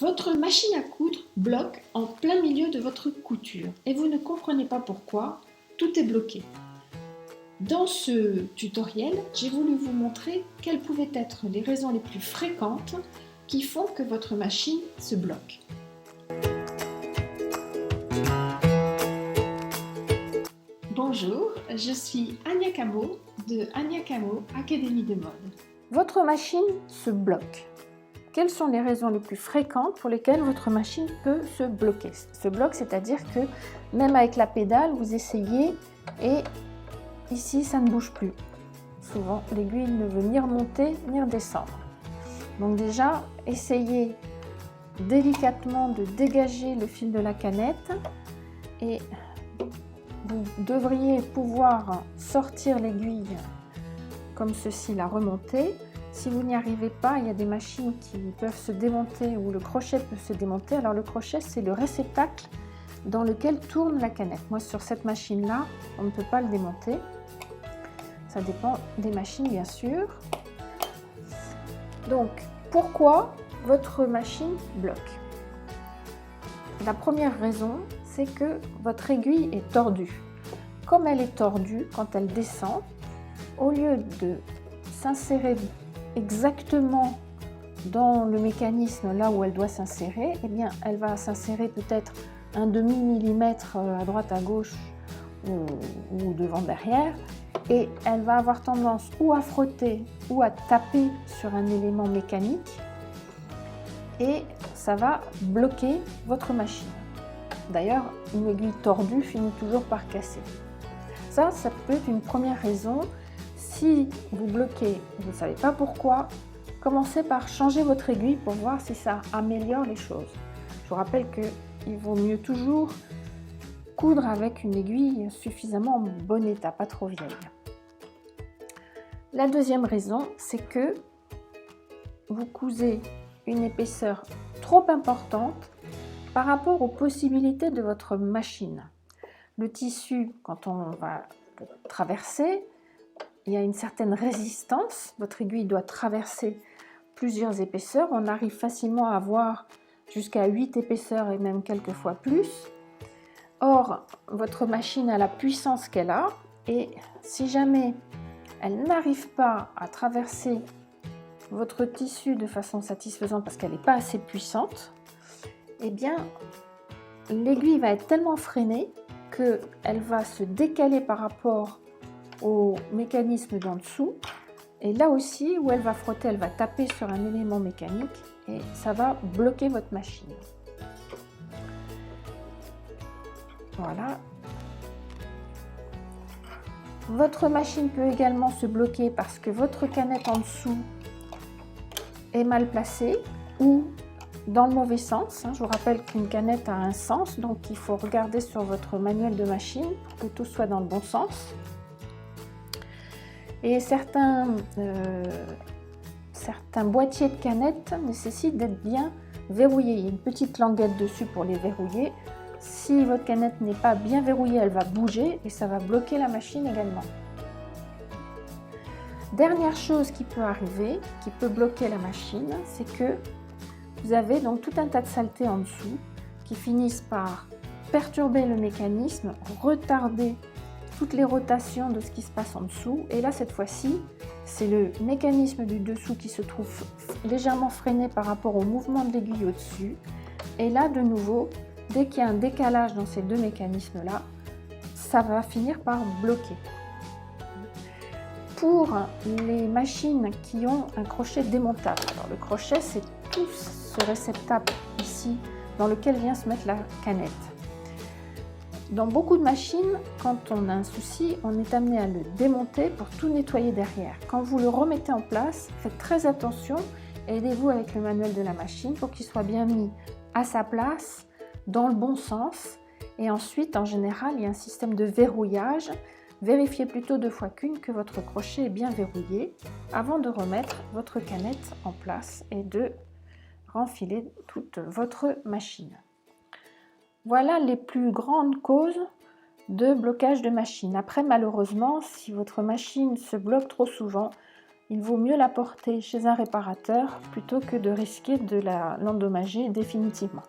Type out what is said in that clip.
Votre machine à coudre bloque en plein milieu de votre couture et vous ne comprenez pas pourquoi, tout est bloqué. Dans ce tutoriel, j'ai voulu vous montrer quelles pouvaient être les raisons les plus fréquentes qui font que votre machine se bloque. Bonjour, je suis Anya Camo de Anya Camo Académie de mode. Votre machine se bloque. Quelles sont les raisons les plus fréquentes pour lesquelles votre machine peut se bloquer? Se bloque, c'est-à-dire que même avec la pédale, vous essayez et ici, ça ne bouge plus. Souvent, l'aiguille ne veut ni remonter ni redescendre. Donc déjà, essayez délicatement de dégager le fil de la canette et vous devriez pouvoir sortir l'aiguille comme ceci, la remonter. Si vous n'y arrivez pas, il y a des machines qui peuvent se démonter ou le crochet peut se démonter. Alors le crochet, c'est le réceptacle dans lequel tourne la canette. Moi, sur cette machine-là, on ne peut pas le démonter. Ça dépend des machines, bien sûr. Donc, pourquoi votre machine bloque? La première raison, c'est que votre aiguille est tordue. Comme elle est tordue, quand elle descend, au lieu de s'insérer exactement dans le mécanisme là où elle doit s'insérer, eh bien, elle va s'insérer peut-être un demi-millimètre à droite, à gauche ou devant, derrière, et elle va avoir tendance ou à frotter ou à taper sur un élément mécanique et ça va bloquer votre machine. D'ailleurs, une aiguille tordue finit toujours par casser. Ça peut être une première raison. Si vous bloquez, vous ne savez pas pourquoi, commencez par changer votre aiguille pour voir si ça améliore les choses. Je vous rappelle qu'il vaut mieux toujours coudre avec une aiguille suffisamment en bon état, pas trop vieille. La deuxième raison, c'est que vous cousez une épaisseur trop importante par rapport aux possibilités de votre machine. Le tissu, quand on va le traverser, il y a une certaine résistance. Votre aiguille doit traverser plusieurs épaisseurs. On arrive facilement à avoir jusqu'à 8 épaisseurs et même quelquefois plus. Or, votre machine a la puissance qu'elle a et si jamais elle n'arrive pas à traverser votre tissu de façon satisfaisante parce qu'elle n'est pas assez puissante, eh bien, l'aiguille va être tellement freinée qu'elle va se décaler par rapport au mécanisme d'en dessous. Et là aussi, où elle va frotter, elle va taper sur un élément mécanique et ça va bloquer votre machine. Voilà. Votre machine peut également se bloquer parce que votre canette en dessous est mal placée ou dans le mauvais sens. Je vous rappelle qu'une canette a un sens, donc il faut regarder sur votre manuel de machine pour que tout soit dans le bon sens. Et certains boîtiers de canettes nécessitent d'être bien verrouillés. Il y a une petite languette dessus pour les verrouiller. Si votre canette n'est pas bien verrouillée, elle va bouger et ça va bloquer la machine également. Dernière chose qui peut arriver, qui peut bloquer la machine, c'est que vous avez donc tout un tas de saletés en dessous qui finissent par perturber le mécanisme, retarder toutes les rotations de ce qui se passe en dessous. Et là, cette fois-ci, c'est le mécanisme du dessous qui se trouve légèrement freiné par rapport au mouvement de l'aiguille au-dessus. Et là, de nouveau, dès qu'il y a un décalage dans ces deux mécanismes-là, ça va finir par bloquer. Pour les machines qui ont un crochet démontable, alors le crochet, c'est tout ce réceptacle ici dans lequel vient se mettre la canette. Dans beaucoup de machines, quand on a un souci, on est amené à le démonter pour tout nettoyer derrière. Quand vous le remettez en place, faites très attention et aidez-vous avec le manuel de la machine pour qu'il soit bien mis à sa place, dans le bon sens. Et ensuite, en général, il y a un système de verrouillage. Vérifiez plutôt 2 fois qu'une que votre crochet est bien verrouillé avant de remettre votre canette en place et de renfiler toute votre machine. Voilà les plus grandes causes de blocage de machine. Après, malheureusement, si votre machine se bloque trop souvent, il vaut mieux la porter chez un réparateur plutôt que de risquer de l'endommager définitivement.